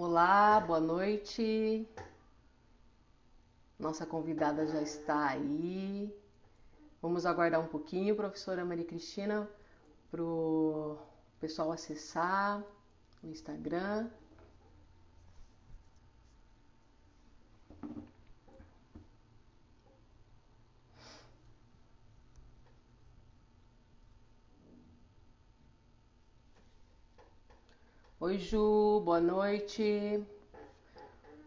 Olá, boa noite. Nossa convidada já está aí. Vamos aguardar um pouquinho, professora Maria Cristina, para o pessoal acessar o Instagram. Oi, Ju, boa noite.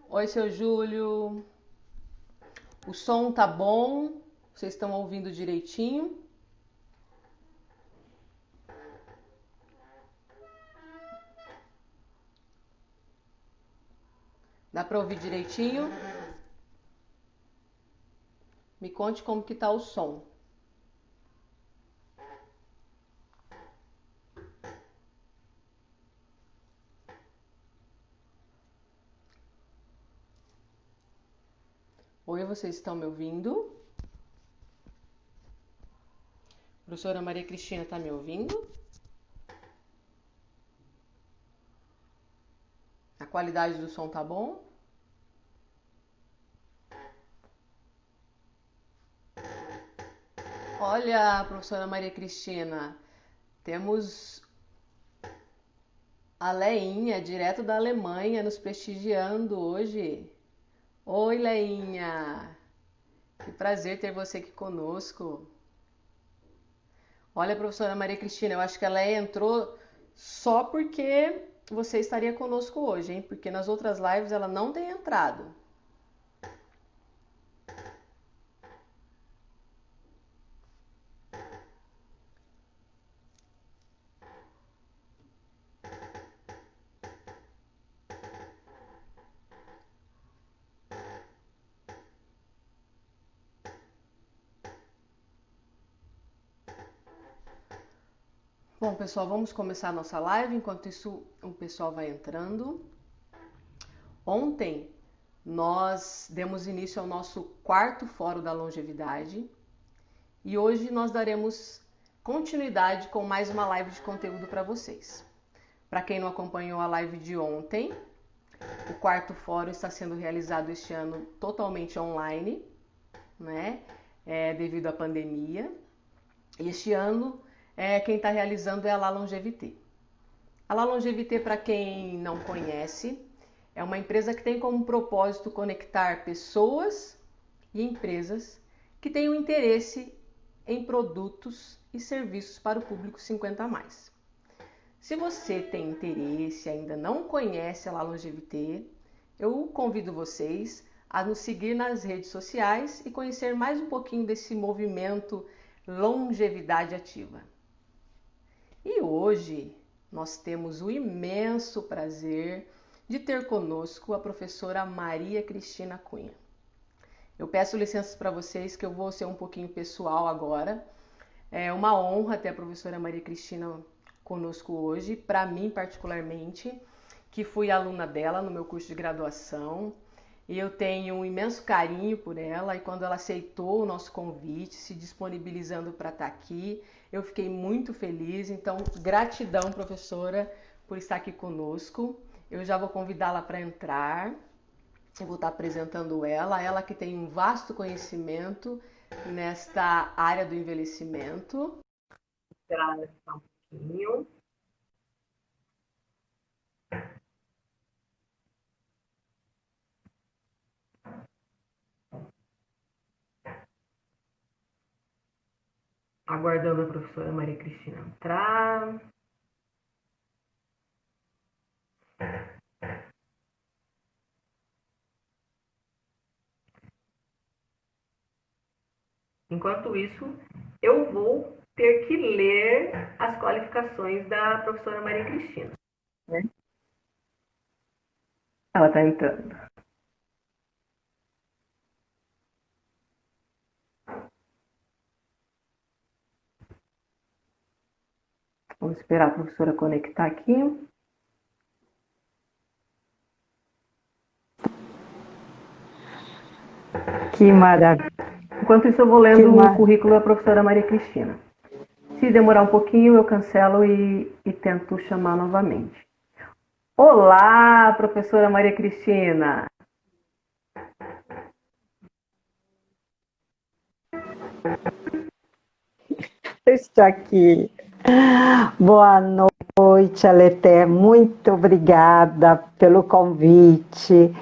Oi, seu Júlio. O som tá bom? Vocês estão ouvindo direitinho? Dá para ouvir direitinho? Me conte como que tá o som. Oi, vocês estão me ouvindo? Professora Maria Cristina, tá me ouvindo? A qualidade do som tá bom? Olha, professora Maria Cristina, temos a Leinha, direto da Alemanha, nos prestigiando hoje. Oi, Leinha! Que prazer ter você aqui conosco. Olha, professora Maria Cristina, eu acho que a Leia entrou só porque você estaria conosco hoje, hein? Porque nas outras lives ela não tem entrado. Bom, pessoal, vamos começar a nossa live. Enquanto isso, o pessoal vai entrando. Ontem nós demos início ao nosso quarto Fórum da Longevidade e hoje nós daremos continuidade com mais uma live de conteúdo para vocês. Para quem não acompanhou a live de ontem, o quarto fórum está sendo realizado este ano totalmente online, né? Devido à pandemia. E este ano, quem está realizando é a La Longevité. A La Longevité, para quem não conhece, é uma empresa que tem como propósito conectar pessoas e empresas que têm um interesse em produtos e serviços para o público 50 a mais. Se você tem interesse e ainda não conhece a La Longevité, eu convido vocês a nos seguir nas redes sociais e conhecer mais um pouquinho desse movimento Longevidade Ativa. E hoje nós temos o imenso prazer de ter conosco a professora Maria Cristina Cunha. Eu peço licença para vocês que eu vou ser um pouquinho pessoal agora. É uma honra ter a professora Maria Cristina conosco hoje, para mim particularmente, que fui aluna dela no meu curso de graduação. E eu tenho um imenso carinho por ela e quando ela aceitou o nosso convite, se disponibilizando para estar aqui, eu fiquei muito feliz. Então, gratidão, professora, por estar aqui conosco. Eu já vou convidá-la para entrar. Eu vou estar apresentando ela que tem um vasto conhecimento nesta área do envelhecimento. Esperar ela ficar um pouquinho. Aguardando a professora Maria Cristina entrar. Enquanto isso, eu vou ter que ler as qualificações da professora Maria Cristina. Né? Ela está entrando. Vamos esperar a professora conectar aqui. Que maravilha. Enquanto isso, eu vou lendo o currículo da professora Maria Cristina. Se demorar um pouquinho, eu cancelo e tento chamar novamente. Olá, professora Maria Cristina. Estou aqui. Boa noite, Aleté. Muito obrigada pelo convite.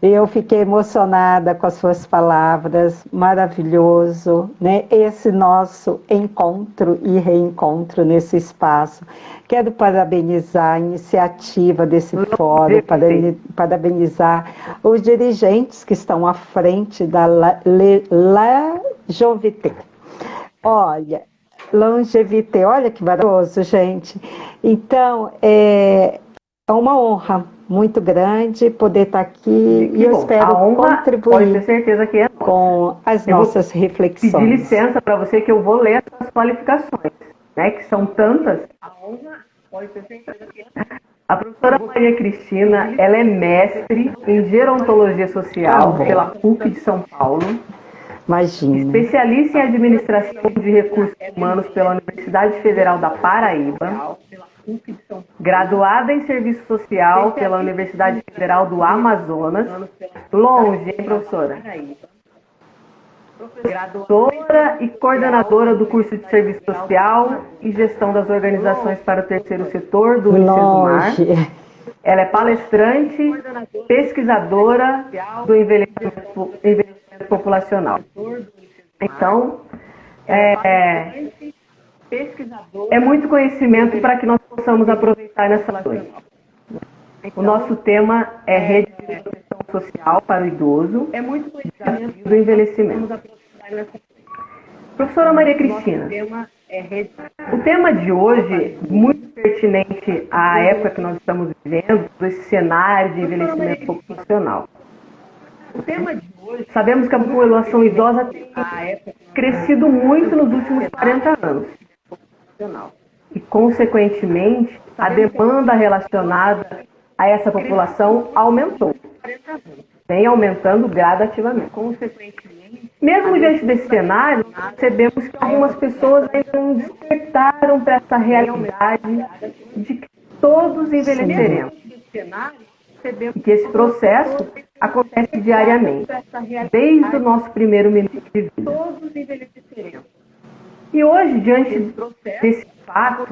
Eu fiquei emocionada com as suas palavras, maravilhoso, né? Esse nosso encontro e reencontro nesse espaço. Quero parabenizar a iniciativa desse fórum, parabenizar os dirigentes que estão à frente da La Jovité. Olha, Longevité, olha que maravilhoso, gente. Então, é uma honra muito grande poder estar aqui e eu espero contribuir, pode ter certeza que é com as nossas reflexões. Pedir licença para você que eu vou ler essas qualificações, né, que são tantas. A honra pode ter certeza que é. A professora Maria Cristina, ela é mestre em gerontologia social pela PUC de São Paulo. Imagina. Especialista em administração de recursos humanos pela Universidade Federal da Paraíba. Graduada em serviço social pela Universidade Federal do Amazonas. Longe, hein, professora? Professora e coordenadora do curso de Serviço Social e Gestão das Organizações para o Terceiro Setor do UniCesumar. Ela é palestrante, pesquisadora do envelhecimento populacional. Então, é muito conhecimento para que nós possamos aproveitar nessa noite. O nosso tema é rede de proteção social para o idoso do envelhecimento. Professora Maria Cristina, o tema de hoje, muito pertinente à época que nós estamos vivendo, esse cenário de envelhecimento populacional. Sabemos que a população idosa tem crescido muito nos últimos 40 anos. E, consequentemente, a demanda relacionada a essa população aumentou. Vem aumentando gradativamente. Mesmo diante desse cenário, percebemos que algumas pessoas ainda não despertaram para essa realidade de que todos envelheceremos. E que esse processo acontece diariamente, desde o nosso primeiro minuto de vida. E hoje, diante desse fato,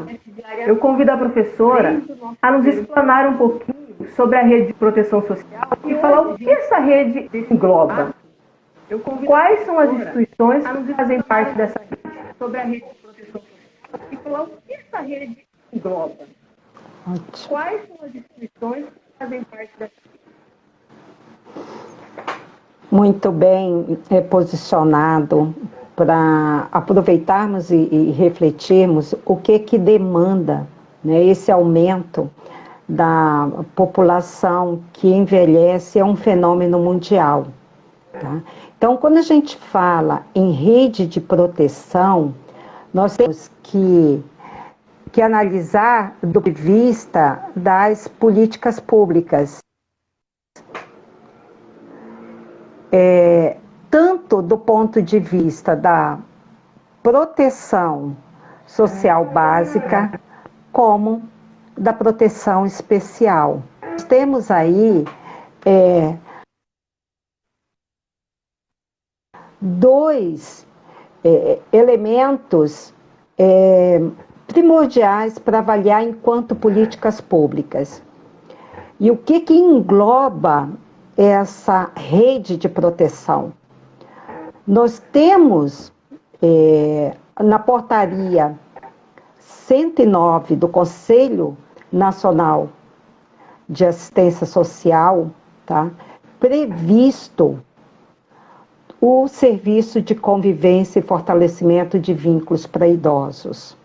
eu convido a professora a nos explanar um pouquinho sobre a rede de proteção social e falar o que essa rede engloba. Quais são as instituições que fazem parte dessa rede? Sobre a rede de proteção social e falar o que essa rede engloba. Quais são as instituições que fazem parte dessa rede? Muito bem posicionado para aproveitarmos e refletirmos o que demanda, né, esse aumento da população que envelhece é um fenômeno mundial. Tá? Então, quando a gente fala em rede de proteção, nós temos que analisar do ponto de vista das políticas públicas. Tanto do ponto de vista da proteção social básica, como da proteção especial. Nós temos aí dois elementos primordiais para avaliar enquanto políticas públicas. E o que engloba essa rede de proteção? Nós temos na portaria 109 do Conselho Nacional de Assistência Social, tá, previsto o serviço de convivência e fortalecimento de vínculos para idosos.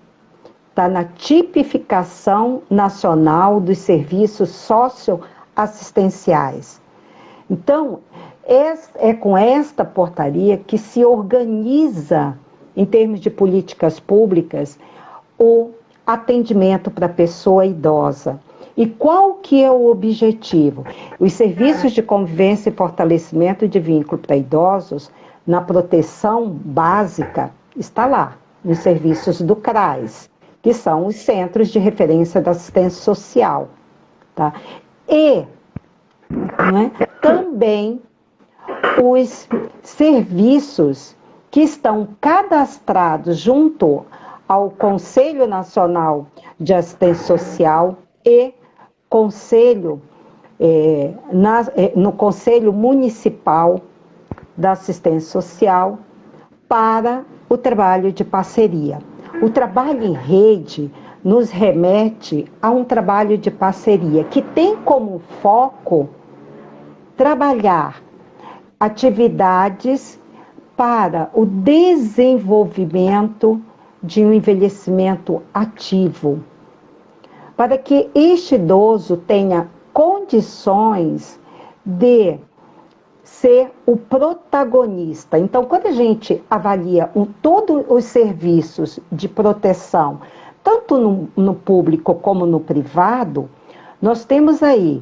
Está na tipificação nacional dos serviços socioassistenciais. Então, é com esta portaria que se organiza, em termos de políticas públicas, o atendimento para a pessoa idosa. E qual que é o objetivo? Os serviços de convivência e fortalecimento de vínculo para idosos, na proteção básica, está lá, nos serviços do CRAS, que são os Centros de Referência da Assistência Social. Tá? tá? E, né, também os serviços que estão cadastrados junto ao Conselho Nacional de Assistência Social e no Conselho Municipal da Assistência Social para o trabalho de parceria. O trabalho em rede nos remete a um trabalho de parceria que tem como foco trabalhar atividades para o desenvolvimento de um envelhecimento ativo, para que este idoso tenha condições de ser o protagonista. Então, quando a gente avalia todos os serviços de proteção, tanto no público como no privado, nós temos aí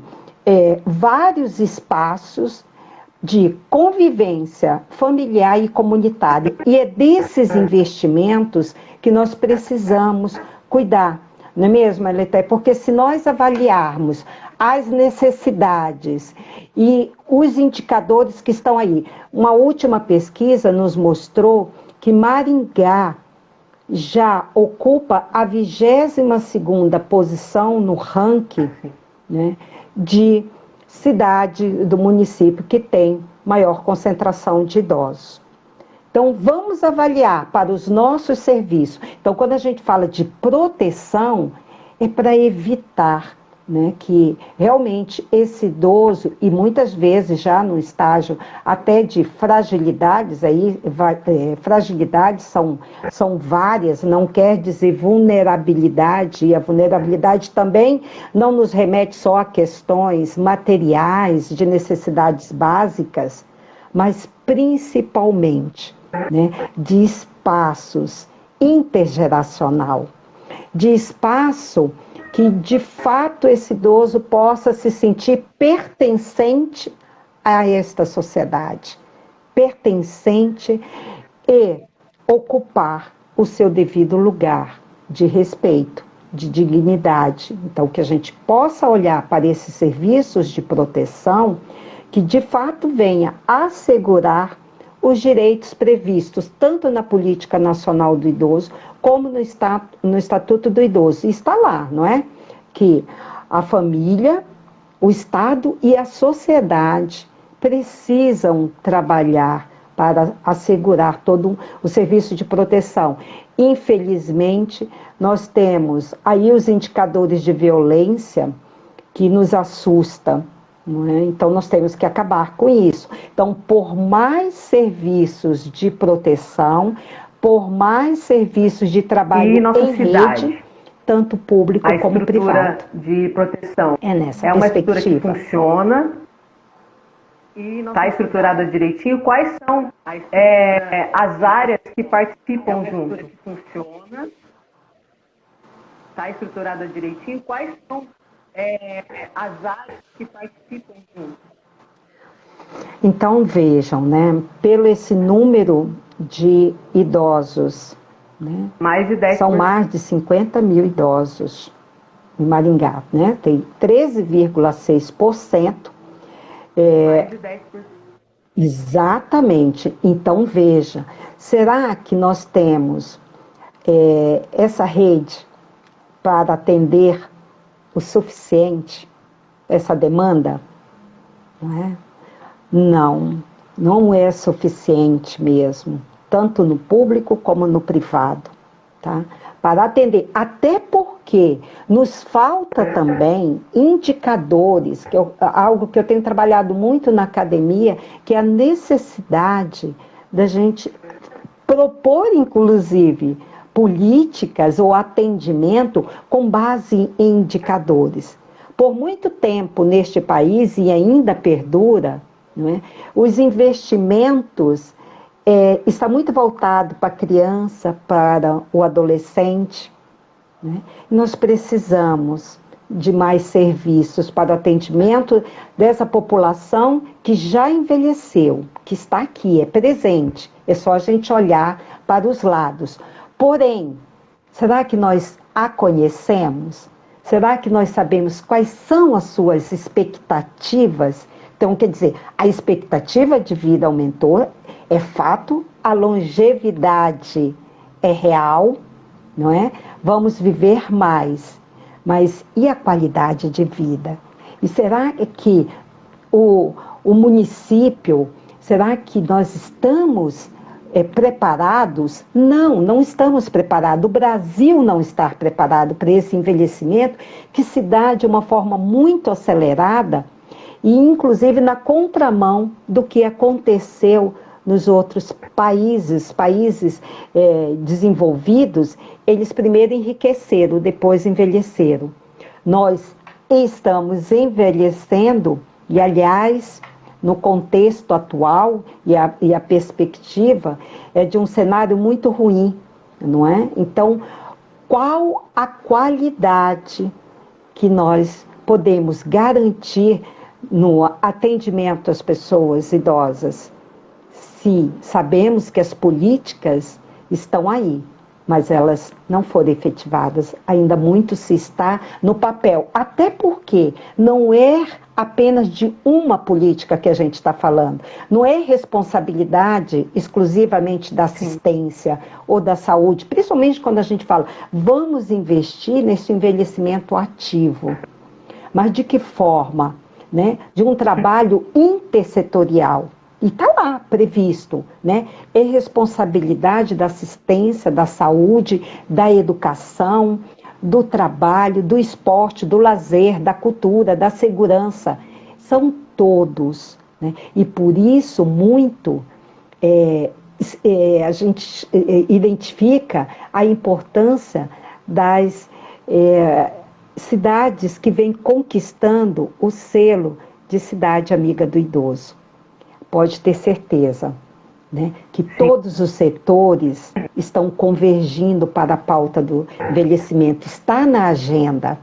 vários espaços de convivência familiar e comunitária. E é desses investimentos que nós precisamos cuidar, não é mesmo, Eleté? Porque se nós avaliarmos as necessidades e os indicadores que estão aí, uma última pesquisa nos mostrou que Maringá já ocupa a 22ª posição no ranking, né, de cidade do município que tem maior concentração de idosos. Então, vamos avaliar para os nossos serviços. Então, quando a gente fala de proteção, é para evitar, né, que realmente esse idoso, e muitas vezes já no estágio até de fragilidades, fragilidades são várias, não quer dizer vulnerabilidade, e a vulnerabilidade também não nos remete só a questões materiais, de necessidades básicas, mas principalmente, né, de espaços intergeracional, de espaço que de fato esse idoso possa se sentir pertencente a esta sociedade, pertencente e ocupar o seu devido lugar de respeito, de dignidade. Então, que a gente possa olhar para esses serviços de proteção que de fato venha assegurar os direitos previstos tanto na Política Nacional do Idoso como no Estatuto do Idoso. E está lá, não é? Que a família, o Estado e a sociedade precisam trabalhar para assegurar todo o serviço de proteção. Infelizmente, nós temos aí os indicadores de violência que nos assustam. Não é? Então, nós temos que acabar com isso. Então, por mais serviços de proteção, por mais serviços de trabalho em rede, tanto público como privado. A estrutura de proteção é uma estrutura que funciona e está estruturada direitinho. Quais são as áreas que participam junto? Está estruturada direitinho? Quais são as áreas que participam junto? Então vejam, né, pelo esse número de idosos, né, mais de 10%. São mais de 50 mil idosos em Maringá, né, tem 13,6%. Mais de 10%. Exatamente. Então veja, será que nós temos essa rede para atender o suficiente essa demanda? Não é? Não é suficiente mesmo, tanto no público como no privado, tá? Para atender, até porque nos falta também indicadores, algo que eu tenho trabalhado muito na academia, que é a necessidade da gente propor, inclusive, políticas ou atendimento com base em indicadores. Por muito tempo neste país, e ainda perdura, não é? Os investimentos está muito voltado para a criança, para o adolescente, né? Nós precisamos de mais serviços para o atendimento dessa população que já envelheceu, que está aqui, é presente, é só a gente olhar para os lados. Porém, será que nós a conhecemos? Será que nós sabemos quais são as suas expectativas? Então, quer dizer, a expectativa de vida aumentou, é fato, a longevidade é real, não é? Vamos viver mais, mas e a qualidade de vida? E será que o município, será que nós estamos preparados? Não estamos preparados. O Brasil não está preparado para esse envelhecimento que se dá de uma forma muito acelerada e inclusive na contramão do que aconteceu nos outros países desenvolvidos. Eles primeiro enriqueceram, depois envelheceram. Nós estamos envelhecendo e, aliás, no contexto atual e a perspectiva é de um cenário muito ruim, não é? Então, qual a qualidade que nós podemos garantir no atendimento às pessoas idosas? Se sabemos que as políticas estão aí, mas elas não foram efetivadas, ainda muito se está no papel, até porque não é apenas de uma política que a gente está falando, não é responsabilidade exclusivamente da assistência ou da saúde, principalmente quando a gente fala, vamos investir nesse envelhecimento ativo, mas de que forma? Né? De um trabalho intersetorial. E está lá previsto, né? É responsabilidade da assistência, da saúde, da educação, do trabalho, do esporte, do lazer, da cultura, da segurança. São todos, né? E por isso muito a gente identifica a importância das cidades que vêm conquistando o selo de cidade amiga do idoso. Pode ter certeza, né, que todos os setores estão convergindo para a pauta do envelhecimento. Está na agenda,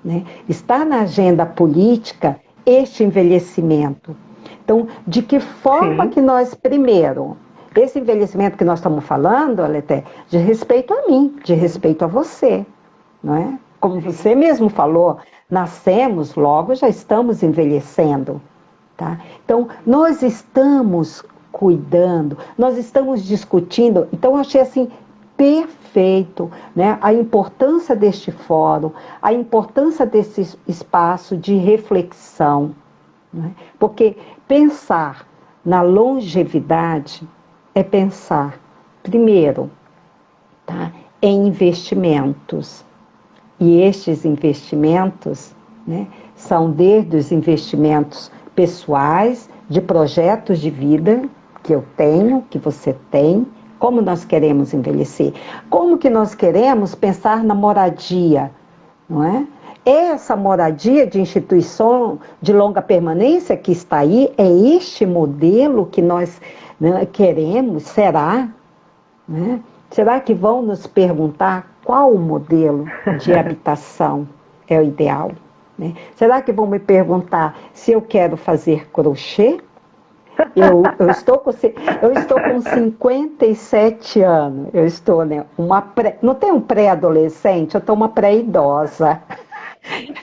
né, está na agenda política este envelhecimento. Então, de que forma que nós, primeiro, esse envelhecimento que nós estamos falando, Aleté, de respeito a mim, de respeito a você, não é? Como você mesmo falou, nascemos, logo já estamos envelhecendo. Tá? Então, nós estamos cuidando, nós estamos discutindo. Então, eu achei assim perfeito, né? A importância deste fórum, a importância desse espaço de reflexão. Né? Porque pensar na longevidade é pensar, primeiro, tá? Em investimentos. E estes investimentos, né, são desde os investimentos pessoais, de projetos de vida que eu tenho, que você tem, como nós queremos envelhecer, como que nós queremos pensar na moradia, não é? Essa moradia de instituição de longa permanência que está aí, é este modelo que nós, né, queremos, será? Né? Será que vão nos perguntar qual o modelo de habitação é o ideal? Né? Será que vão me perguntar se eu quero fazer crochê? Eu estou com 57 anos, eu estou, né, não tenho um pré-adolescente, eu estou uma pré-idosa.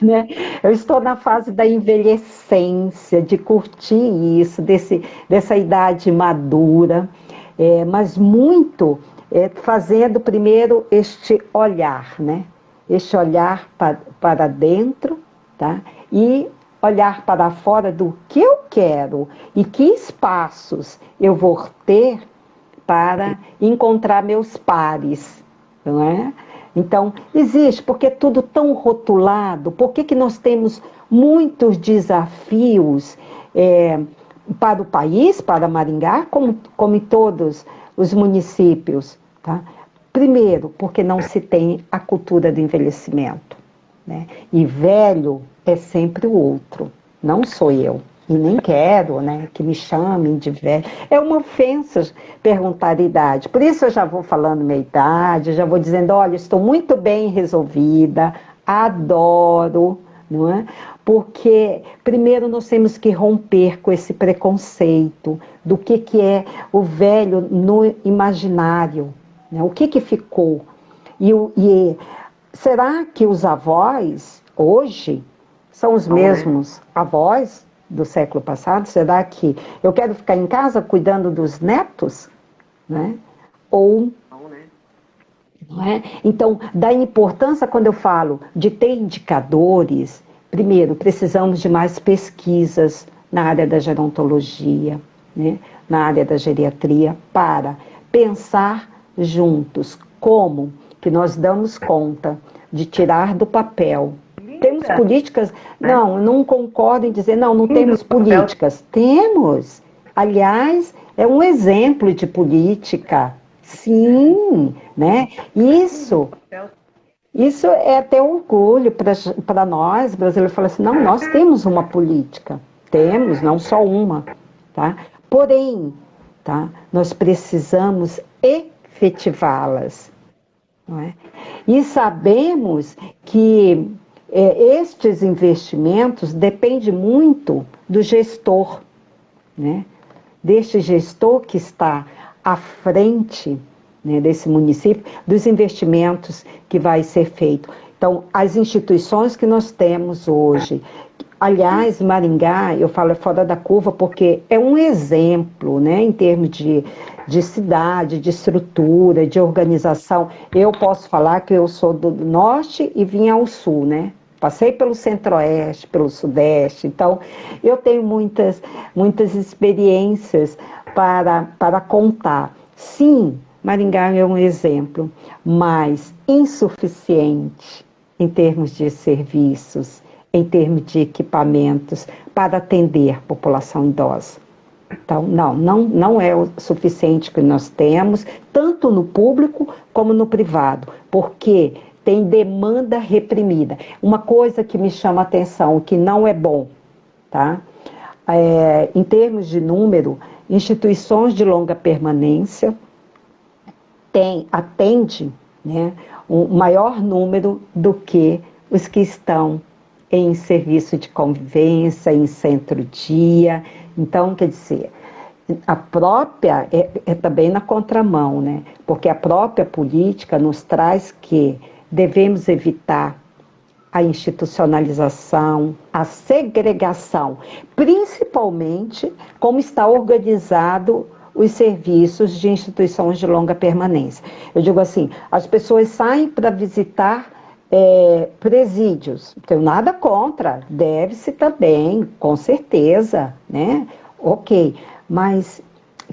Né? Eu estou na fase da envelhecência, de curtir isso, dessa idade madura, mas muito fazendo primeiro este olhar, né? Este olhar para dentro, tá? E olhar para fora do que eu quero e que espaços eu vou ter para encontrar meus pares, não é? Então, existe, porque é tudo tão rotulado, por que nós temos muitos desafios para o país, para Maringá, como em todos os municípios, tá? Primeiro, porque não se tem a cultura do envelhecimento, né? E velho é sempre o outro, não sou eu. E nem quero, né, que me chamem de velho. É uma ofensa perguntar a idade. Por isso eu já vou falando minha idade, já vou dizendo, olha, estou muito bem resolvida, adoro, não é? Porque primeiro nós temos que romper com esse preconceito do que é o velho no imaginário, né? O que ficou. E será que os avós, hoje, são os mesmos avós do século passado? Será que eu quero ficar em casa cuidando dos netos? Né? Ou... Não é? Então, da importância, quando eu falo de ter indicadores, primeiro, precisamos de mais pesquisas na área da gerontologia, né? Na área da geriatria, para pensar juntos como que nós damos conta de tirar do papel. Temos políticas? Não concordo em dizer, não temos políticas. Temos. Aliás, é um exemplo de política. Sim, né? Isso é até orgulho para nós, brasileiros, falar assim, não, nós temos uma política, temos, não só uma, tá? Porém, tá? Nós precisamos efetivá-las, não é? E sabemos que estes investimentos dependem muito do gestor, né? Deste gestor que está à frente, né, desse município, dos investimentos que vai ser feito. Então, as instituições que nós temos hoje, aliás, Maringá, eu falo fora da curva porque é um exemplo, né, em termos de cidade, de estrutura, de organização. Eu posso falar que eu sou do norte e vim ao sul, né? Passei pelo centro-oeste, pelo sudeste, então eu tenho muitas experiências para contar. Sim, Maringá é um exemplo, mas insuficiente em termos de serviços, em termos de equipamentos para atender a população idosa. Então, não é o suficiente que nós temos, tanto no público como no privado, porque tem demanda reprimida. Uma coisa que me chama a atenção, que não é bom, tá? Em termos de número, instituições de longa permanência atende, né, um maior número do que os que estão em serviço de convivência, em centro-dia. Então, quer dizer, a própria é também na contramão, né? Porque a própria política nos traz que devemos evitar a institucionalização, a segregação, principalmente como está organizado os serviços de instituições de longa permanência. Eu digo assim, as pessoas saem para visitar presídios, não tenho nada contra, deve-se também, com certeza, né? Ok, mas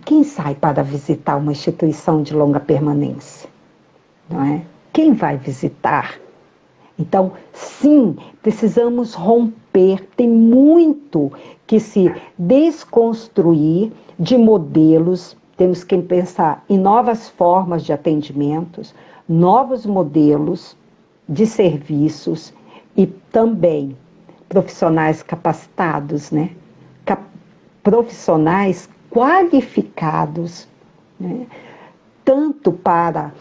quem sai para visitar uma instituição de longa permanência? Não é? Quem vai visitar? Então, sim, precisamos romper, tem muito que se desconstruir de modelos, temos que pensar em novas formas de atendimentos, novos modelos de serviços e também profissionais capacitados, né? Profissionais qualificados, né? Tanto para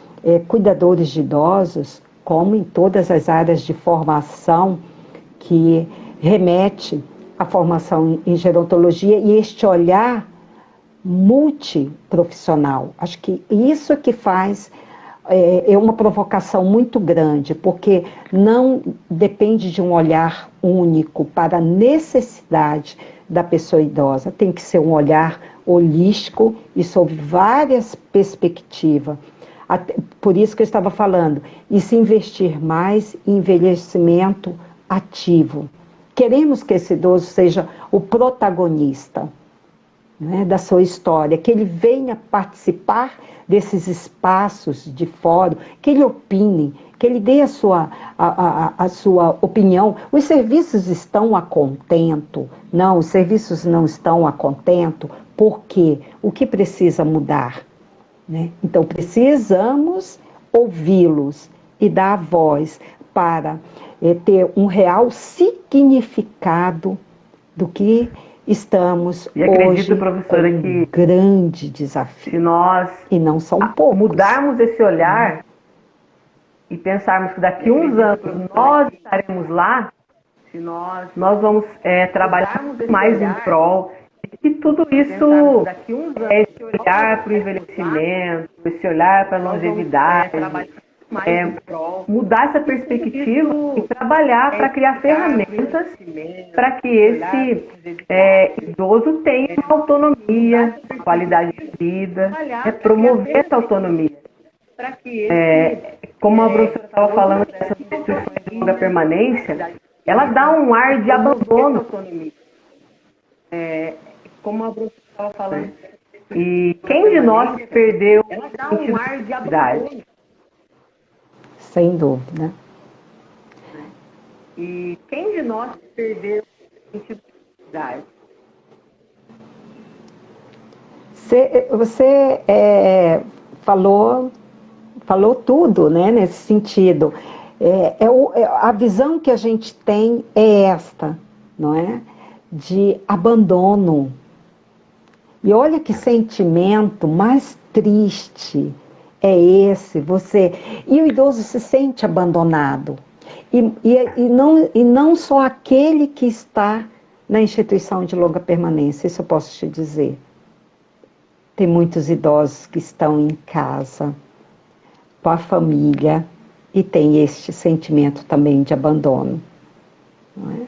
cuidadores de idosos, como em todas as áreas de formação que remete à formação em gerontologia e este olhar multiprofissional. Acho que isso é que faz uma provocação muito grande, porque não depende de um olhar único para a necessidade da pessoa idosa, tem que ser um olhar holístico e sob várias perspectivas. Por isso que eu estava falando, e se investir mais em envelhecimento ativo. Queremos que esse idoso seja o protagonista, né, da sua história, que ele venha participar desses espaços de fórum, que ele opine, que ele dê a sua opinião. Os serviços estão a contento? Não, os serviços não estão a contento, porque o que precisa mudar? Né? Então, precisamos ouvi-los e dar voz para ter um real significado do que estamos e acredito, hoje professora, com um que grande desafio. Se nós e não são poucos. mudarmos esse olhar e pensarmos que daqui a uns anos nós estaremos lá, se nós vamos trabalharmos mais em prol, e tudo isso, esse olhar para o envelhecimento, esse olhar para a longevidade, mudar essa perspectiva e trabalhar para criar ferramentas para que esse idoso tenha autonomia, qualidade de vida, promover essa autonomia. Como a professora estava falando dessas instituições de longa permanência, ela dá um ar de abandono. Como a professora estava falando. E quem de nós perdeu o sentido de felicidade? Sem dúvida. E quem de nós perdeu o sentido de felicidade? Você falou tudo, né, nesse sentido. A visão que a gente tem é esta, não é? De abandono. E olha que sentimento mais triste é esse, e o idoso se sente abandonado. E não só aquele que está na instituição de longa permanência, isso eu posso te dizer. Tem muitos idosos que estão em casa, com a família, e tem este sentimento também de abandono. Não é?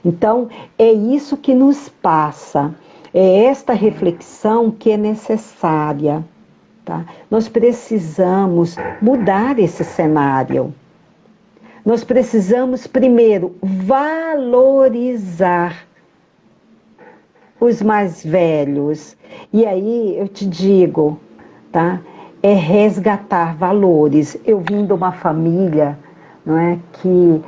Então, é isso que nos passa, é esta reflexão que é necessária. Tá? Nós precisamos mudar esse cenário. Nós precisamos, primeiro, valorizar os mais velhos. E aí eu te digo, tá? É resgatar valores. Eu vim de uma família, não é, que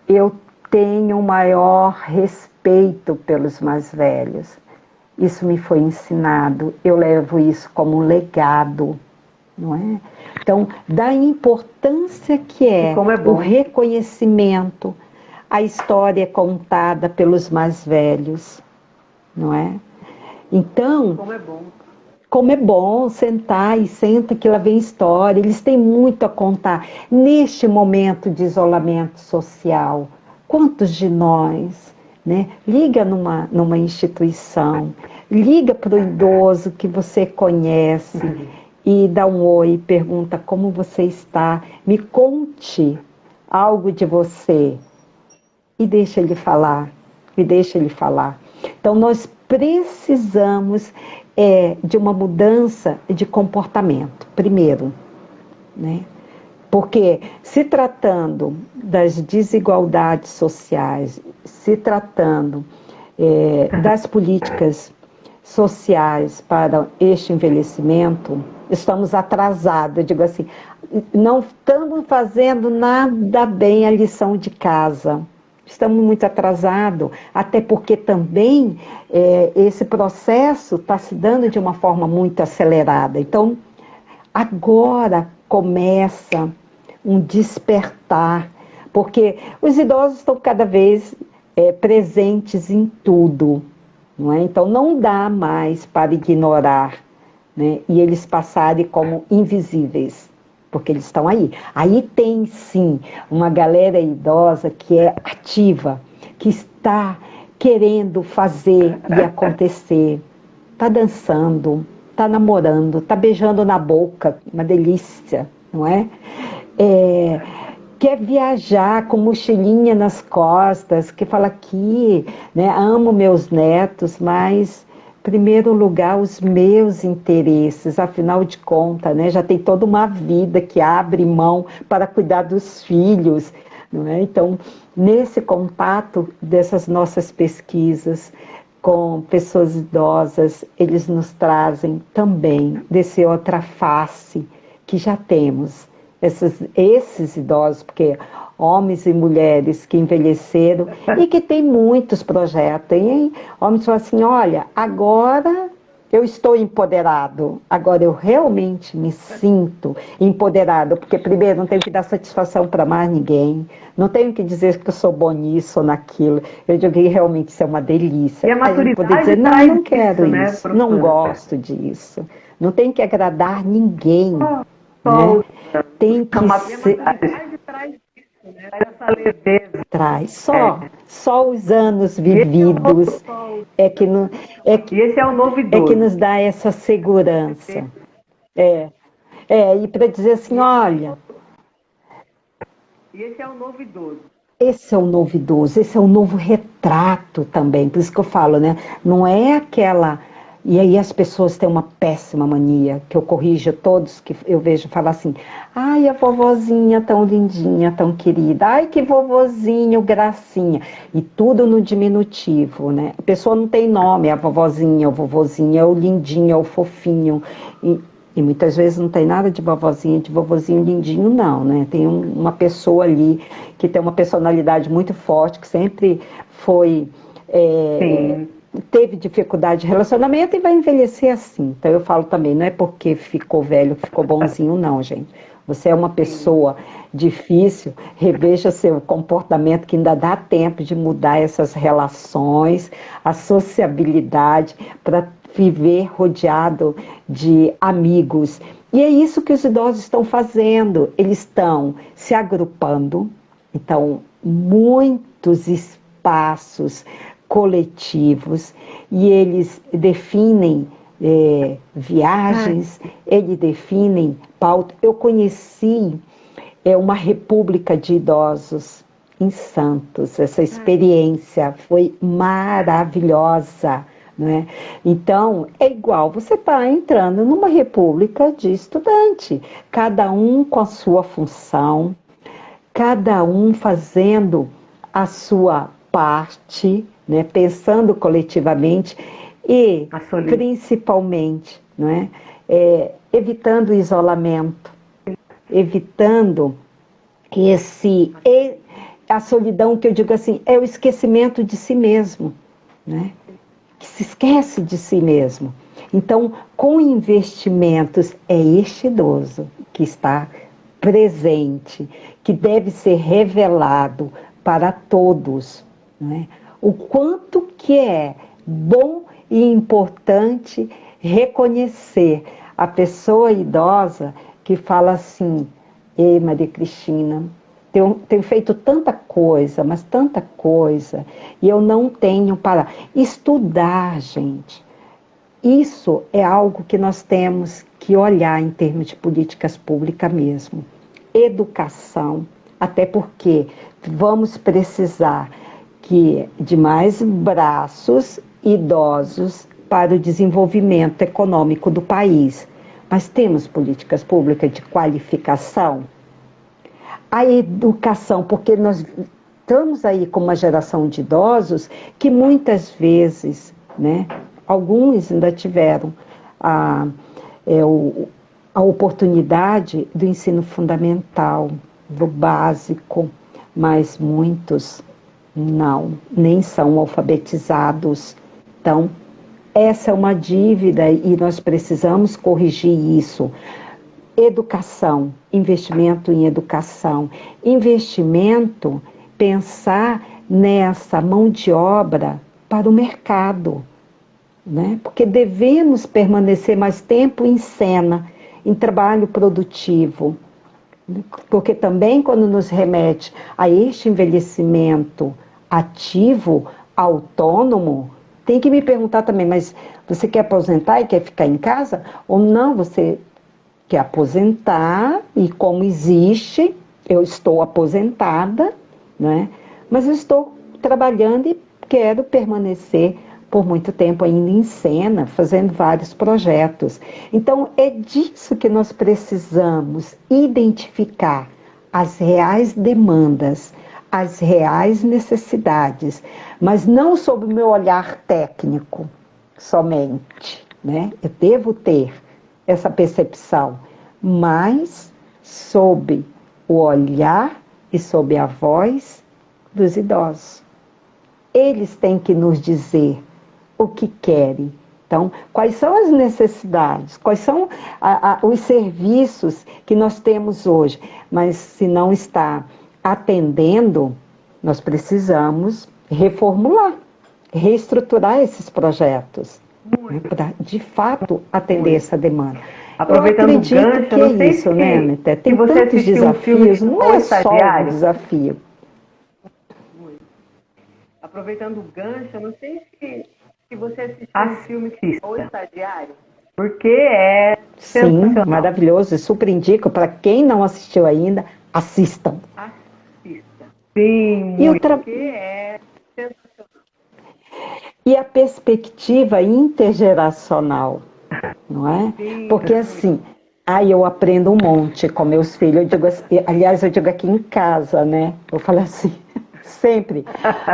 eu tenho o maior respeito pelos mais velhos. Isso me foi ensinado, eu levo isso como um legado, não é? Então, da importância que é o reconhecimento, a história contada pelos mais velhos, não é? Então, como é bom sentar e senta que lá vem história, eles têm muito a contar. Neste momento de isolamento social, quantos de nós, né, liga numa instituição, liga para o idoso que você conhece e dá um oi, pergunta como você está, me conte algo de você e deixa ele falar, Então nós precisamos de uma mudança de comportamento, primeiro, né? Porque se tratando das desigualdades sociais, se tratando das políticas sociais para este envelhecimento, estamos atrasados. Eu digo assim, não estamos fazendo nada bem a lição de casa. Estamos muito atrasados, até porque também esse processo está se dando de uma forma muito acelerada. Então, agora começa um despertar, porque os idosos estão cada vez presentes em tudo, não é? Então não dá mais para ignorar, né? E eles passarem como invisíveis, porque eles estão aí. Aí tem sim uma galera idosa que é ativa, que está querendo fazer e acontecer, está dançando, está namorando, está beijando na boca, uma delícia, não é? Quer viajar com mochilinha nas costas, que fala aqui, né, amo meus netos, mas, em primeiro lugar, os meus interesses, afinal de contas, né, já tem toda uma vida que abre mão para cuidar dos filhos, não é? Então, nesse contato dessas nossas pesquisas com pessoas idosas, eles nos trazem também desse outra face que já temos. Esses idosos, porque homens e mulheres que envelheceram e que têm muitos projetos. Tem homens que falam assim, olha, agora eu estou empoderado, agora eu realmente me sinto empoderado, porque primeiro não tenho que dar satisfação para mais ninguém, não tenho que dizer que eu sou bom nisso ou naquilo, eu digo que realmente isso é uma delícia. E a maturidade poder dizer, não quero isso, isso, né, não gosto disso, não tenho que agradar ninguém. Né? Tem que ser... essa leveza. Traz só os anos vividos Esse é o novo idoso. que nos dá essa segurança. E para dizer assim, olha, E esse é o novo idoso. Esse é o novo idoso, esse é o novo retrato também. Por isso que eu falo, né? Não é aquela. E aí as pessoas têm uma péssima mania, que eu corrijo todos que eu vejo falar assim: ai, a vovozinha tão lindinha, tão querida, ai, que vovozinho, gracinha. E tudo no diminutivo, né? A pessoa não tem nome, é a vovozinha, o vovozinho, é o lindinho, é o fofinho. E muitas vezes não tem nada de vovozinha, de vovozinho lindinho, não, né? Tem uma pessoa ali que tem uma personalidade muito forte, que sempre foi. Teve dificuldade de relacionamento e vai envelhecer assim. Então eu falo também, não é porque ficou velho, ficou bonzinho, não, gente. Você é uma pessoa difícil, reveja seu comportamento, que ainda dá tempo de mudar essas relações, a sociabilidade, para viver rodeado de amigos. E é isso que os idosos estão fazendo. Eles estão se agrupando. Então, muitos espaços coletivos, e eles definem viagens, eles definem pauta. Eu conheci uma república de idosos em Santos. Essa experiência foi maravilhosa. Né? Então, é igual, você está entrando numa república de estudante, cada um com a sua função, cada um fazendo a sua parte, né? Pensando coletivamente e, principalmente, né? Evitando o isolamento, evitando a solidão, que eu digo assim, é o esquecimento de si mesmo, né? Que se esquece de si mesmo. Então, com investimentos, é este idoso que está presente, que deve ser revelado para todos, né? O quanto que é bom e importante reconhecer a pessoa idosa que fala assim: ei, Maria Cristina, tenho feito tanta coisa, mas tanta coisa, e eu não tenho para estudar, gente. Isso é algo que nós temos que olhar em termos de políticas públicas mesmo. Educação, até porque vamos precisar de mais braços idosos para o desenvolvimento econômico do país. Mas temos políticas públicas de qualificação? A educação, porque nós estamos aí com uma geração de idosos que muitas vezes, né, alguns ainda tiveram a oportunidade do ensino fundamental, do básico, mas muitos não, nem são alfabetizados. Então, essa é uma dívida e nós precisamos corrigir isso. Educação, investimento em educação, investimento, pensar nessa mão de obra para o mercado, né? Porque devemos permanecer mais tempo em cena, em trabalho produtivo, porque também quando nos remete a este envelhecimento ativo, autônomo, tem que me perguntar também, mas você quer aposentar e quer ficar em casa? Ou não, você quer aposentar e como existe, eu estou aposentada, né? Mas eu estou trabalhando e quero permanecer por muito tempo ainda em cena, fazendo vários projetos. Então, é disso que nós precisamos identificar as reais demandas, as reais necessidades, mas não sob o meu olhar técnico somente, né? Eu devo ter essa percepção, mas sob o olhar e sob a voz dos idosos. Eles têm que nos dizer o que querem. Então, quais são as necessidades, quais são os serviços que nós temos hoje, mas se não está atendendo, nós precisamos reformular, reestruturar esses projetos, né, para, de fato, atender essa demanda. Aproveitando eu acredito o gancho, que é isso, né, Anitta? Tem tantos desafios, não é só um desafio. Aproveitando o gancho, eu não sei se você assistiu o filme O Estagiário, porque é Sim, maravilhoso, super indico. Para quem não assistiu ainda, assistam. Sim, E, muito. Que é e a perspectiva intergeracional, não é? sim, Porque assim, aí eu aprendo um monte com meus filhos. Eu digo, aliás, eu digo aqui em casa, né? Eu falo assim, sempre.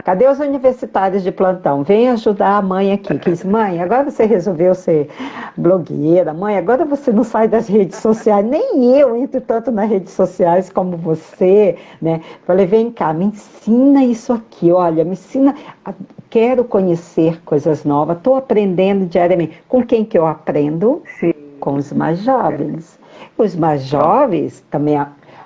Cadê os universitários de plantão? Vem ajudar a mãe aqui. Que diz, mãe, agora você resolveu ser blogueira. Mãe, agora você não sai das redes sociais. Nem eu entro tanto nas redes sociais como você, né? Falei, vem cá, me ensina isso aqui. Olha, me ensina. Quero conhecer coisas novas. Estou aprendendo diariamente. Com quem que eu aprendo? sim. Com os mais jovens. Os mais jovens também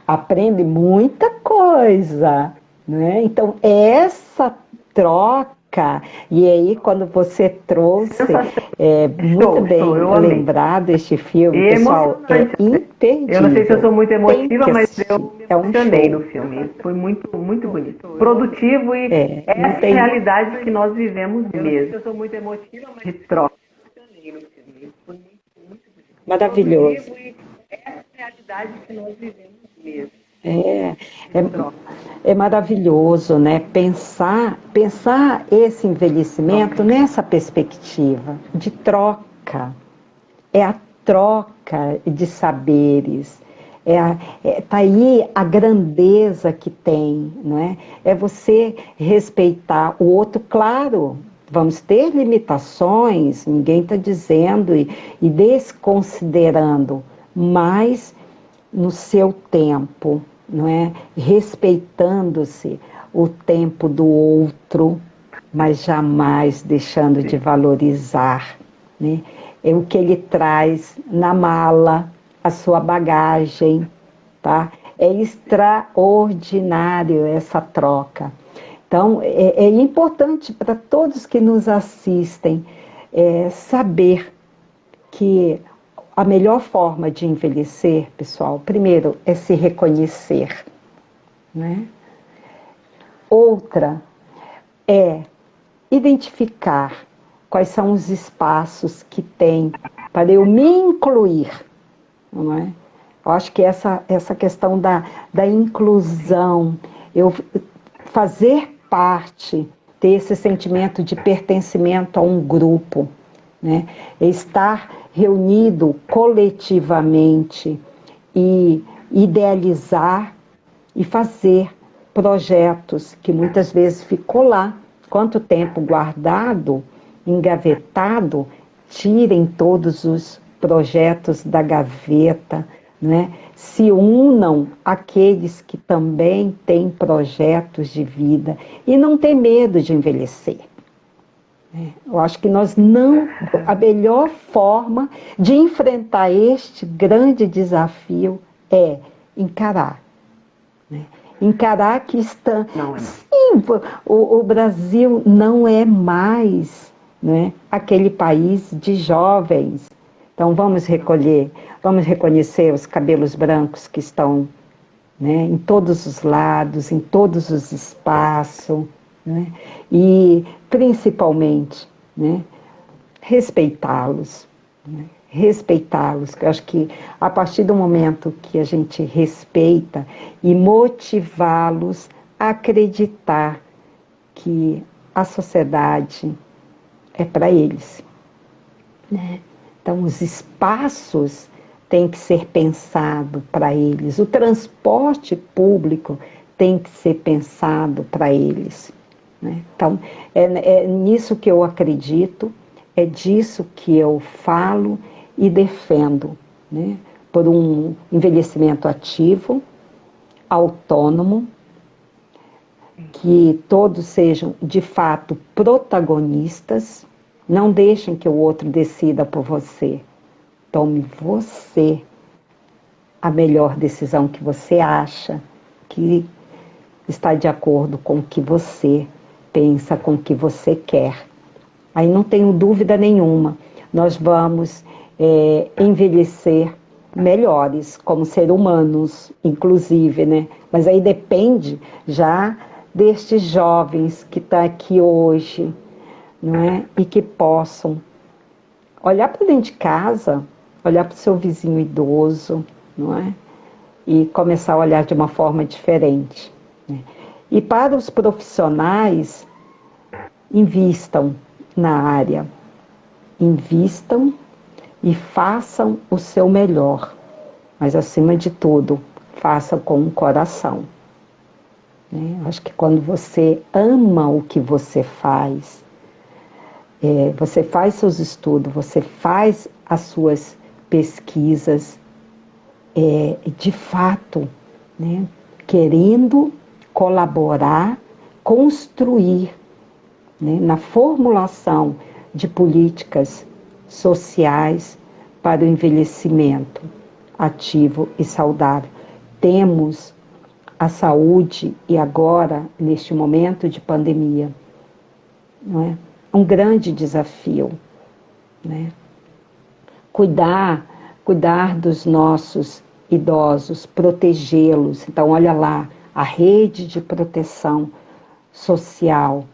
aprendem muita coisa, né? Então, essa troca, e aí quando você trouxe muito bem Eu amei. lembrado este filme, E pessoal, é emocionante. imperdível. Eu não sei se eu sou muito Tem emotiva, que mas assistir. eu me É um emocionei show. no filme. Foi muito, muito bonito. Produtivo e Não essa tem... realidade que nós vivemos mesmo. Eu sou muito emotiva, mas de troca. Maravilhoso. E essa realidade que nós vivemos mesmo. É, é maravilhoso, né? Pensar esse envelhecimento nessa perspectiva de troca. É a troca de saberes. Tá aí a grandeza que tem, não é? É você respeitar o outro, claro. Vamos ter limitações, ninguém está dizendo e desconsiderando, mas no seu tempo, não é? Respeitando-se o tempo do outro, mas jamais deixando de valorizar, né? É o que ele traz na mala, a sua bagagem, tá? É extraordinário essa troca. Então, é importante para todos que nos assistem saber que a melhor forma de envelhecer, pessoal, primeiro é se reconhecer, né? Outra é identificar quais são os espaços que tem para eu me incluir, não é? Eu acho que essa questão da inclusão, eu fazer parte, ter esse sentimento de pertencimento a um grupo, né? Estar reunido coletivamente e idealizar e fazer projetos que muitas vezes ficou lá, quanto tempo guardado, engavetado, tirem todos os projetos da gaveta, né? Se unam aqueles que também têm projetos de vida e não ter medo de envelhecer. Eu acho que nós não... A melhor forma de enfrentar este grande desafio é encarar. Né? Encarar que está... Sim, o Brasil não é mais, né, aquele país de jovens. Então vamos reconhecer os cabelos brancos que estão, né, em todos os lados, em todos os espaços, né? E principalmente, né, respeitá-los, né? Respeitá-los, que eu acho que a partir do momento que a gente respeita e motivá-los a acreditar que a sociedade é para eles, né? Então os espaços têm que ser pensado para eles, o transporte público tem que ser pensado para eles, né? Então é nisso que eu acredito, é disso que eu falo e defendo, né? Por um envelhecimento ativo, autônomo, que todos sejam de fato protagonistas, não deixem que o outro decida por você. Tome você a melhor decisão que você acha que está de acordo com o que você pensa, com o que você quer. Aí não tenho dúvida nenhuma, nós vamos envelhecer melhores como seres humanos, inclusive, né? Mas aí depende já destes jovens que estão aqui hoje, não é? E que possam olhar para dentro de casa, olhar para o seu vizinho idoso, não é? E começar a olhar de uma forma diferente, né? E para os profissionais, invistam na área, invistam e façam o seu melhor, mas acima de tudo, façam com o coração. Acho que quando você ama o que você faz seus estudos, você faz as suas pesquisas, de fato, né, querendo colaborar, construir, né, na formulação de políticas sociais para o envelhecimento ativo e saudável. Temos a saúde, e agora, neste momento de pandemia, não é? Um grande desafio, né? Cuidar dos nossos idosos, protegê-los. Então, olha lá, a rede de proteção social.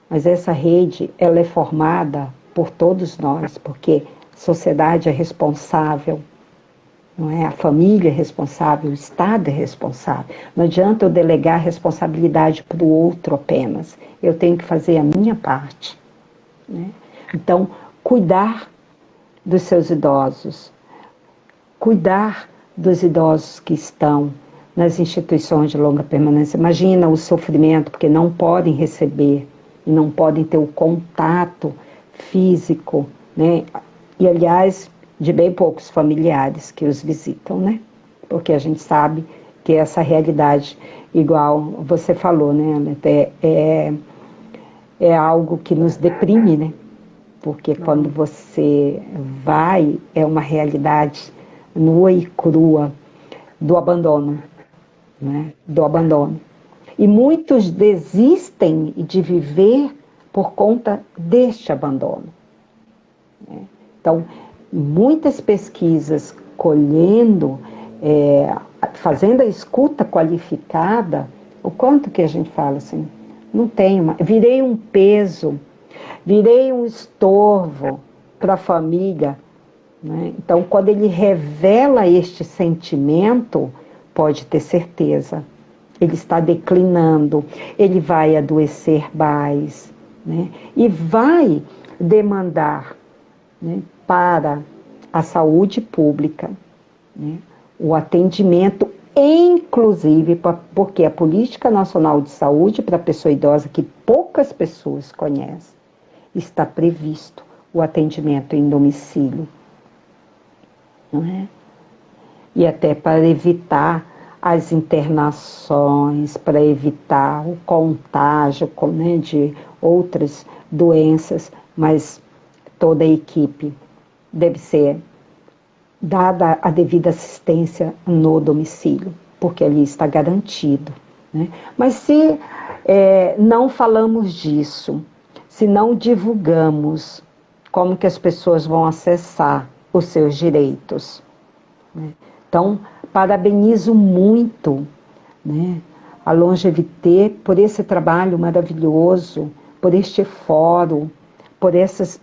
Mas essa rede, ela é formada por todos nós, porque a sociedade é responsável, não é? A família é responsável, o Estado é responsável. Não adianta eu delegar a responsabilidade para o outro apenas. Eu tenho que fazer a minha parte, né? Então, cuidar dos seus idosos, cuidar dos idosos que estão nas instituições de longa permanência. Imagina o sofrimento, porque não podem receber e não podem ter o contato físico, né? E, aliás, de bem poucos familiares que os visitam, né? Porque a gente sabe que essa realidade, igual você falou, né, é algo que nos deprime, né? Porque quando você vai, é uma realidade nua e crua do abandono, né? Do abandono. E muitos desistem de viver por conta deste abandono, né? Então, muitas pesquisas colhendo, fazendo a escuta qualificada, o quanto que a gente fala assim, não tenho, virei um peso, virei um estorvo para a família, né? Então, quando ele revela este sentimento, pode ter certeza, ele está declinando, ele vai adoecer mais, né? E vai demandar, né, para a saúde pública, né, o atendimento, inclusive porque a Política Nacional de Saúde para a Pessoa Idosa, que poucas pessoas conhecem, está previsto o atendimento em domicílio, não é? E até para evitar as internações, para evitar o contágio, né, de outras doenças, mas toda a equipe deve ser dada a devida assistência no domicílio, porque ali está garantido, né? Mas se não falamos disso, se não divulgamos como que as pessoas vão acessar os seus direitos, né? Então, parabenizo muito, né, a Longevité por esse trabalho maravilhoso, por este fórum, por essas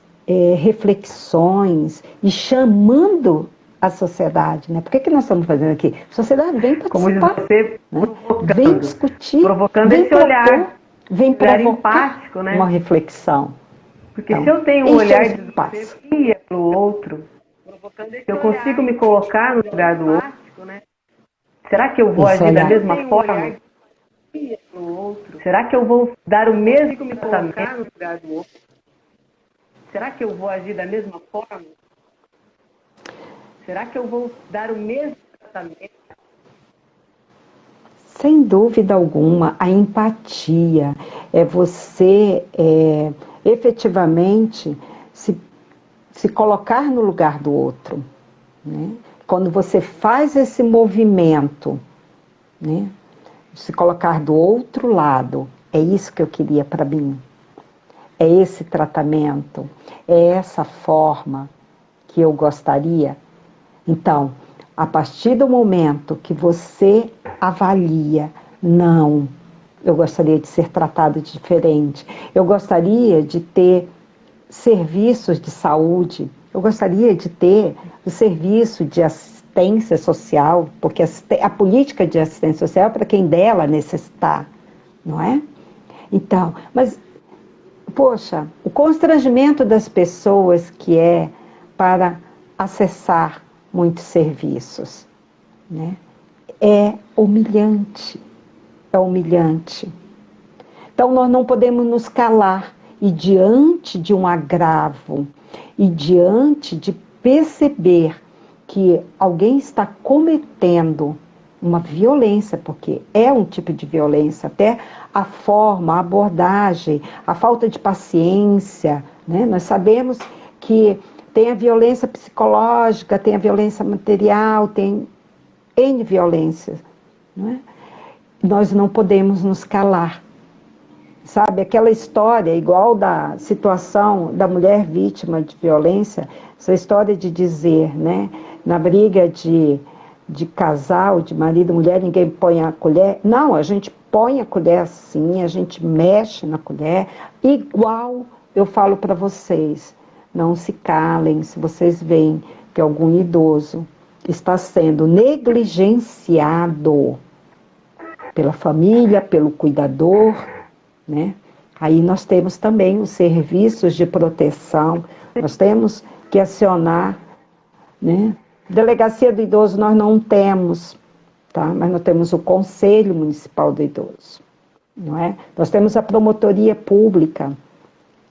reflexões e chamando a sociedade, né? Por que nós estamos fazendo aqui? A sociedade vem participar, como você, né? Vem discutir, provocando vem esse propor, olhar, vem provocar empático, né? uma reflexão. Porque então, se eu tenho um olhar de espaço empatia para o outro, se eu consigo me colocar no lugar do outro, né? Será que eu vou agir da mesma forma? Será que eu vou dar o mesmo tratamento? Será que eu vou agir da mesma forma? Será que eu vou dar o mesmo tratamento? Sem dúvida alguma, a empatia é você efetivamente se colocar no lugar do outro, né? Quando você faz esse movimento, né, se colocar do outro lado, é isso que eu queria para mim. É esse tratamento, é essa forma que eu gostaria. Então, a partir do momento que você avalia, não, eu gostaria de ser tratado diferente, eu gostaria de ter serviços de saúde, eu gostaria de ter o serviço de assistência social, porque a política de assistência social é para quem dela necessitar, não é? Então, mas, poxa, o constrangimento das pessoas que é para acessar muitos serviços, né? É humilhante, é humilhante. Então, nós não podemos nos calar e diante de um agravo e diante de perceber que alguém está cometendo uma violência, porque é um tipo de violência, até a forma, a abordagem, a falta de paciência, né? Nós sabemos que tem a violência psicológica, tem a violência material, tem N violências, não é? Nós não podemos nos calar. Sabe, aquela história igual da situação da mulher vítima de violência, essa história de dizer, né, na briga de casal, de marido e mulher, ninguém põe a colher. Não, a gente põe a colher assim, a gente mexe na colher. Igual eu falo para vocês, não se calem se vocês veem que algum idoso está sendo negligenciado pela família, pelo cuidador, né? Aí nós temos também os serviços de proteção, nós temos que acionar, né? Delegacia do idoso nós não temos, tá? Mas nós temos o Conselho Municipal do Idoso, não é? Nós temos a Promotoria Pública,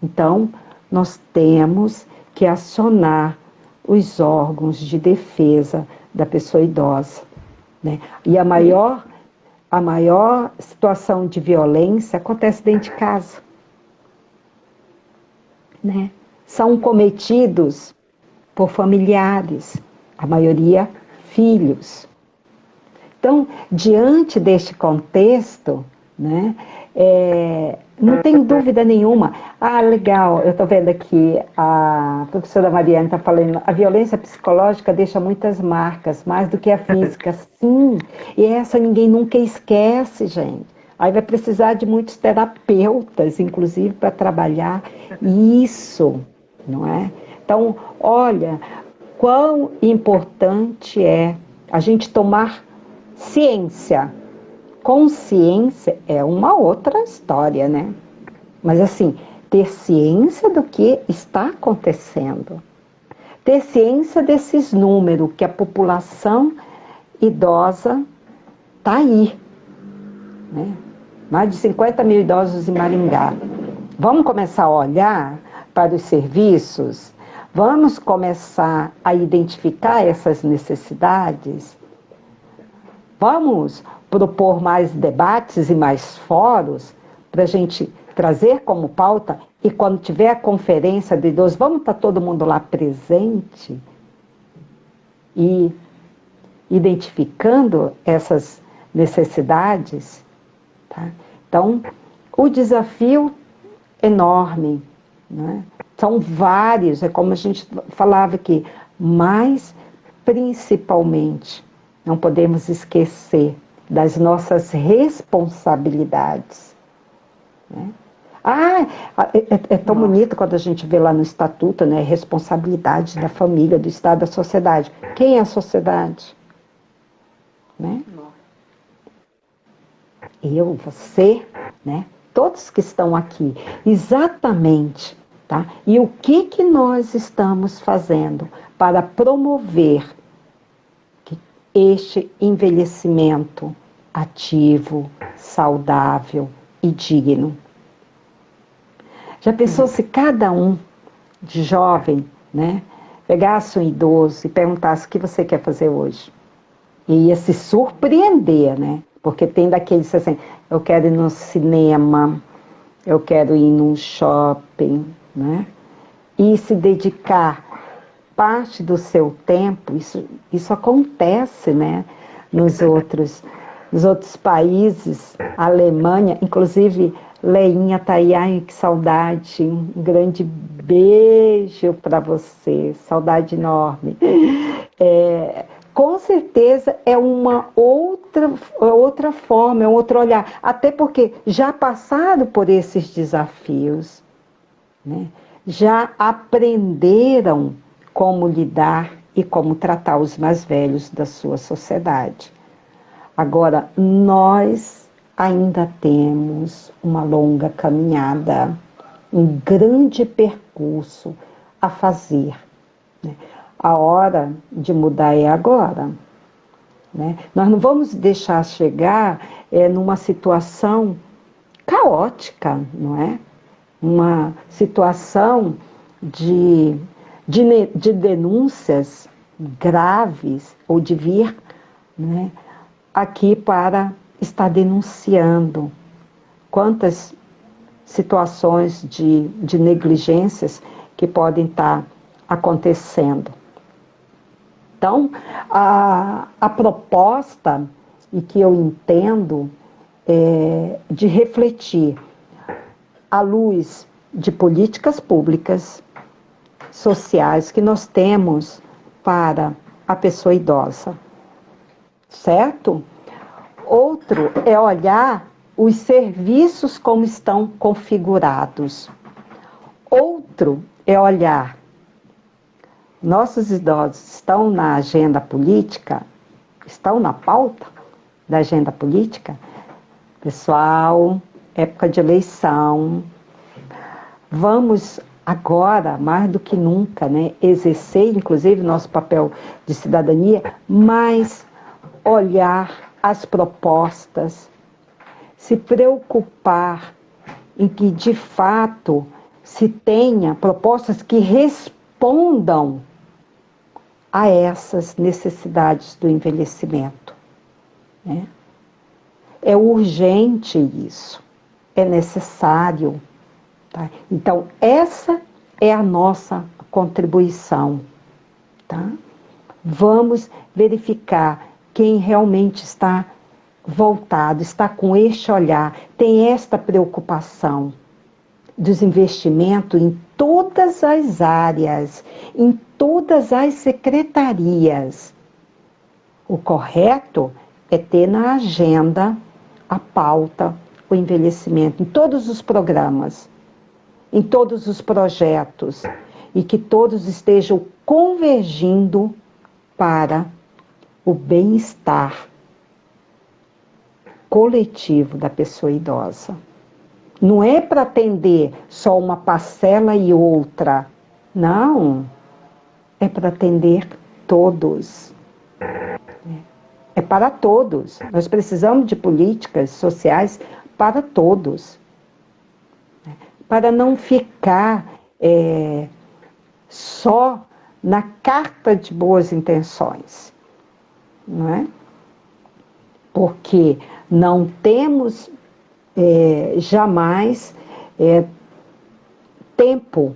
então nós temos que acionar os órgãos de defesa da pessoa idosa, né? E a maior situação de violência acontece dentro de casa, né? São cometidos por familiares, a maioria filhos. Então, diante deste contexto, né, não tem dúvida nenhuma. Ah, legal, eu estou vendo aqui, a professora Mariana está falando, a violência psicológica deixa muitas marcas, mais do que a física. Sim, e essa ninguém nunca esquece, gente. Aí vai precisar de muitos terapeutas, inclusive, para trabalhar isso, não é? Então, olha, quão importante é a gente tomar ciência. Consciência é uma outra história, né? Mas assim, ter ciência do que está acontecendo. Ter ciência desses números, que a população idosa está aí, né? Mais de 50 mil idosos em Maringá. Vamos começar a olhar para os serviços? Vamos começar a identificar essas necessidades? Vamos propor mais debates e mais fóruns para a gente trazer como pauta, e quando tiver a conferência de idosos, vamos estar todo mundo lá presente e identificando essas necessidades, tá? Então, o desafio enorme, né? São vários, é como a gente falava aqui, mas principalmente não podemos esquecer das nossas responsabilidades, né? É tão bonito quando a gente vê lá no estatuto, né? Responsabilidade da família, do Estado, da sociedade. Quem é a sociedade? Né? Eu, você, né? Todos que estão aqui, exatamente, tá? E o que nós estamos fazendo para promover este envelhecimento ativo, saudável e digno? Já pensou se cada um de jovem, né, pegasse um idoso e perguntasse o que você quer fazer hoje? E ia se surpreender, né? Porque tem daqueles assim, eu quero ir no cinema, eu quero ir num shopping, né? E se dedicar parte do seu tempo, isso acontece, né? Nos outros países, Alemanha, inclusive Leinha tá aí, ai que saudade, um grande beijo para você, saudade enorme. Com certeza é uma outra forma, é um outro olhar, até porque já passaram por esses desafios, né? Já aprenderam como lidar e como tratar os mais velhos da sua sociedade. Agora, nós ainda temos uma longa caminhada, um grande percurso a fazer, né? A hora de mudar é agora, né? Nós não vamos deixar chegar numa situação caótica, não é? Uma situação de denúncias graves, ou de vir, né, aqui para estar denunciando quantas situações de negligências que podem estar acontecendo. Então, a proposta, e que eu entendo, é de refletir à luz de políticas públicas, sociais que nós temos para a pessoa idosa, certo? Outro é olhar os serviços como estão configurados. Outro é olhar, nossos idosos estão na agenda política, estão na pauta da agenda política? Pessoal, época de eleição, vamos agora, mais do que nunca, né, exercer, inclusive, nosso papel de cidadania, mas olhar as propostas, se preocupar em que, de fato, se tenha propostas que respondam a essas necessidades do envelhecimento, né? É urgente isso, é necessário. Tá? Então, essa é a nossa contribuição. Tá? Vamos verificar quem realmente está voltado, está com este olhar, tem esta preocupação dos investimentos em todas as áreas, em todas as secretarias. O correto é ter na agenda a pauta, o envelhecimento, em todos os programas, em todos os projetos, e que todos estejam convergindo para o bem-estar coletivo da pessoa idosa. Não é para atender só uma parcela e outra, não. É para atender todos. É para todos. Nós precisamos de políticas sociais para todos. Para não ficar só na carta de boas intenções, não é? Porque não temos jamais tempo,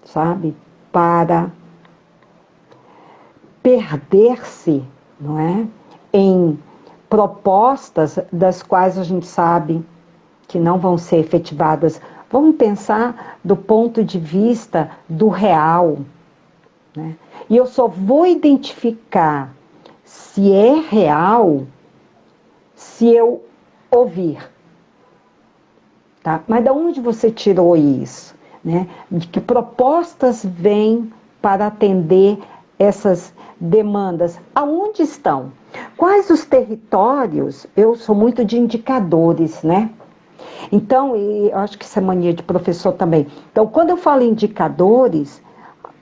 sabe, para perder-se, não é, em propostas das quais a gente sabe que não vão ser efetivadas. Vamos pensar do ponto de vista do real, né? E eu só vou identificar se é real se eu ouvir. Tá? Mas de onde você tirou isso? Né? De que propostas vêm para atender essas demandas? Aonde estão? Quais os territórios? Eu sou muito de indicadores, né? Então, e eu acho que isso é mania de professor também. Então, quando eu falo indicadores,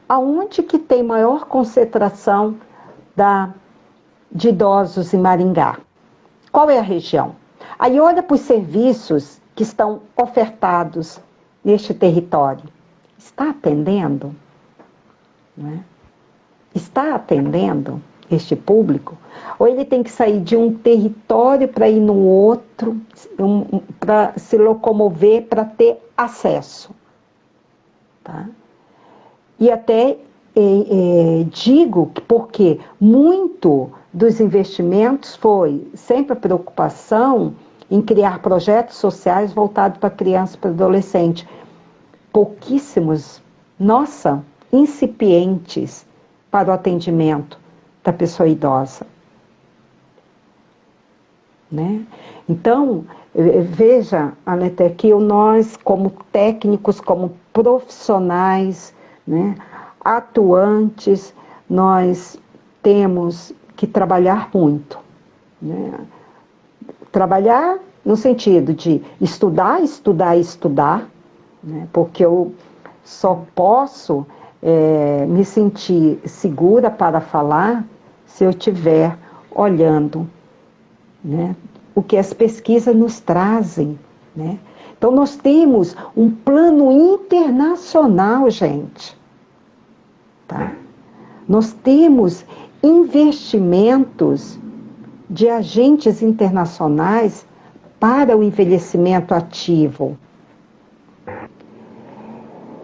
aonde que tem maior concentração de idosos em Maringá? Qual é a região? Aí olha para os serviços que estão ofertados neste território. Está atendendo? Não é? Está atendendo este público? Ou ele tem que sair de um território para ir no outro, para se locomover, para ter acesso? Tá? E até digo que porque muito dos investimentos foi sempre a preocupação em criar projetos sociais voltados para criança e para adolescente. Pouquíssimos, incipientes para o atendimento da pessoa idosa. Né? Então, veja, Anete, que nós, como técnicos, como profissionais, né, atuantes, nós temos que trabalhar muito. Né? Trabalhar no sentido de estudar, estudar, estudar, né? Porque eu só posso me sentir segura para falar se eu estiver olhando, né, o que as pesquisas nos trazem, né? Então nós temos um plano internacional, gente, tá? Nós temos investimentos de agentes internacionais para o envelhecimento ativo.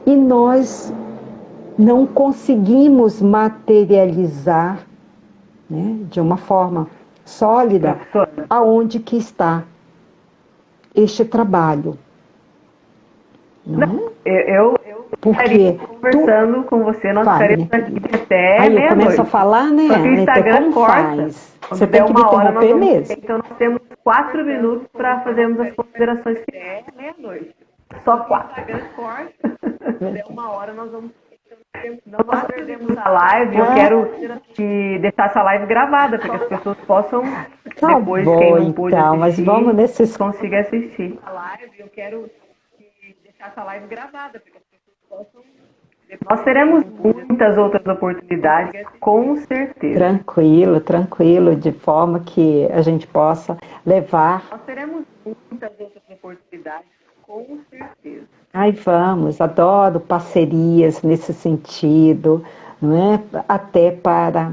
E nós não conseguimos materializar, né, de uma forma sólida aonde que está este trabalho. Não, eu estaria conversando com você, nós estaremos aqui até aí eu começo a falar, né? Só que o Instagram corta. Você tem que me interromper mesmo. Então nós temos 4 minutos para fazermos as considerações finais. Meia-noite. Só 4. O Instagram corta. Até 1 hora nós vamos... Não nós perdemos a live, eu quero que deixar essa live gravada, para que as pessoas possam, depois, quem não pôde assistir, mas vamos nesses... consiga assistir. A live, eu quero deixar essa live gravada, para que as pessoas possam... Nós teremos muitas outras oportunidades, com certeza. Tranquilo, de forma que a gente possa levar... Nós teremos muitas outras oportunidades, com certeza. Ai, vamos, adoro parcerias nesse sentido, não é? Até para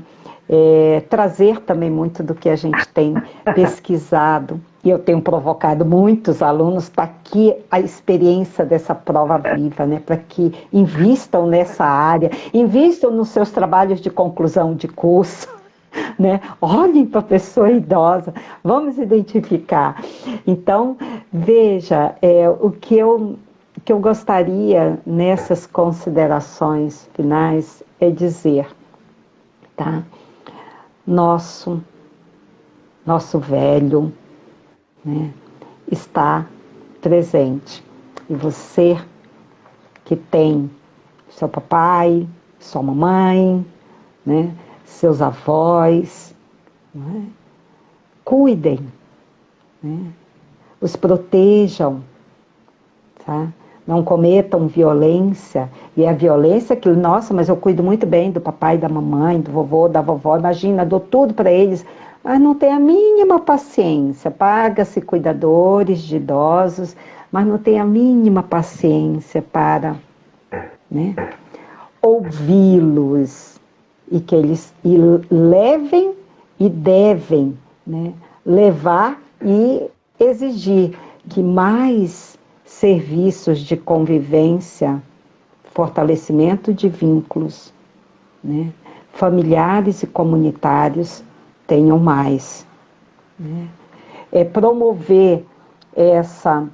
trazer também muito do que a gente tem pesquisado. E eu tenho provocado muitos alunos para que a experiência dessa prova viva, né? Para que invistam nessa área, invistam nos seus trabalhos de conclusão de curso, né? Olhem para a pessoa idosa, vamos identificar. Então, veja, o que eu gostaria nessas considerações finais é dizer, tá? Nosso velho, né, está presente. E você que tem seu papai, sua mamãe, né, seus avós, né, cuidem, né, os protejam, tá? Não cometam violência, e a violência que, nossa, mas eu cuido muito bem do papai, da mamãe, do vovô, da vovó, imagina, dou tudo para eles, mas não tem a mínima paciência, paga-se cuidadores de idosos, mas não tem a mínima paciência para, né, ouvi-los, e que eles levem e devem, né, levar e exigir que mais serviços de convivência, fortalecimento de vínculos, né, familiares e comunitários tenham mais, né? Promover essa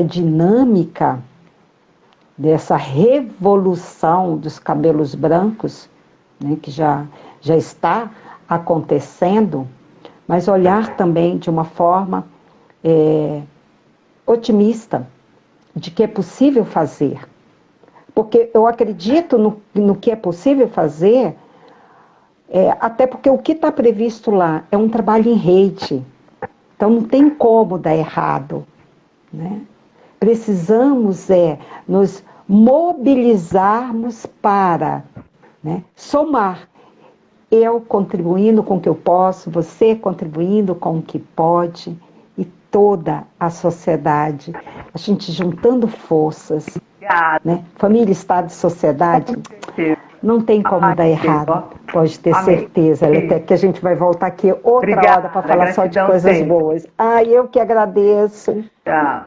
dinâmica dessa revolução dos cabelos brancos, né, que já está acontecendo, mas olhar também de uma forma otimista, de que é possível fazer. Porque eu acredito no que é possível fazer, até porque o que está previsto lá é um trabalho em rede. Então não tem como dar errado, né? Precisamos nos mobilizarmos para, né, somar. Eu contribuindo com o que eu posso, você contribuindo com o que pode, e toda a sociedade, a gente juntando forças, né? Família, Estado e sociedade, não tem como dar errado, pode ter certeza, até que a gente vai voltar aqui outra hora para falar só de coisas boas. Eu que agradeço. Tchau.